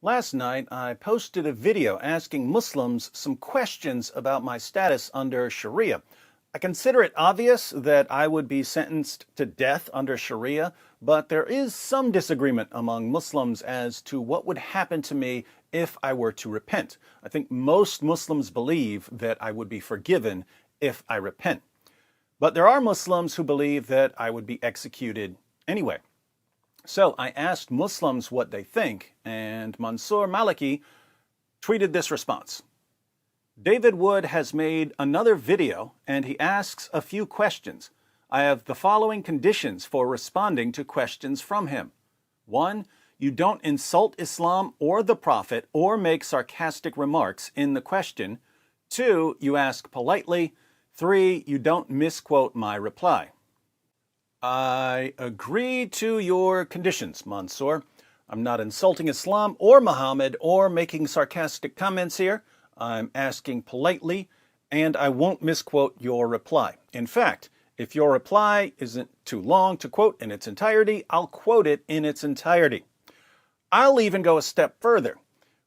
Last night, I posted a video asking Muslims some questions about my status under Sharia. I consider it obvious that I would be sentenced to death under Sharia, but there is some disagreement among Muslims as to what would happen to me if I were to repent. I think most Muslims believe that I would be forgiven if I repent. But there are Muslims who believe that I would be executed anyway. So I asked Muslims what they think, and Mansur Maliki tweeted this response. David Wood has made another video, and he asks a few questions. I have the following conditions for responding to questions from him. 1. You don't insult Islam or the Prophet or make sarcastic remarks in the question. 2. You ask politely. 3. You don't misquote my reply. I agree to your conditions, Mansur. I'm not insulting Islam or Muhammad or making sarcastic comments here. I'm asking politely, and I won't misquote your reply. In fact, if your reply isn't too long to quote in its entirety, I'll quote it in its entirety. I'll even go a step further.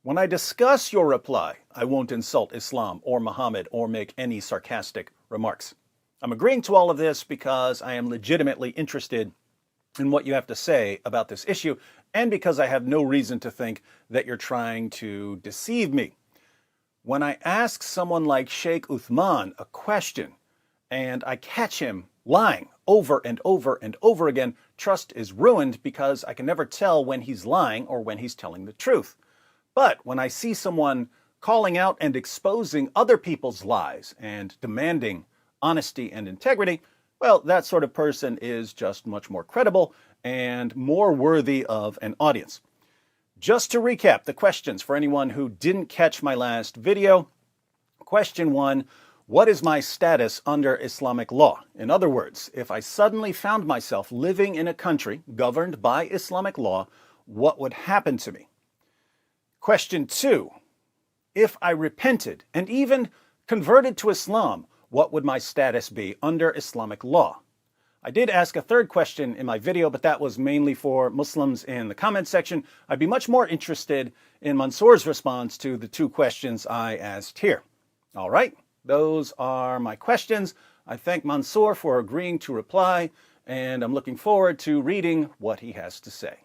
When I discuss your reply, I won't insult Islam or Muhammad or make any sarcastic remarks. I'm agreeing to all of this because I am legitimately interested in what you have to say about this issue, and because I have no reason to think that you're trying to deceive me. When I ask someone like Sheikh Uthman a question, and I catch him lying over and over and over again, trust is ruined because I can never tell when he's lying or when he's telling the truth. But when I see someone calling out and exposing other people's lies and demanding honesty and integrity, well, that sort of person is just much more credible and more worthy of an audience. Just to recap the questions for anyone who didn't catch my last video. Question 1, what is my status under Islamic law? In other words, if I suddenly found myself living in a country governed by Islamic law, what would happen to me? Question 2, if I repented and even converted to Islam, what would my status be under Islamic law? I did ask a third question in my video, but that was mainly for Muslims in the comment section. I'd be much more interested in Mansur's response to the two questions I asked here. All right, those are my questions. I thank Mansur for agreeing to reply, and I'm looking forward to reading what he has to say.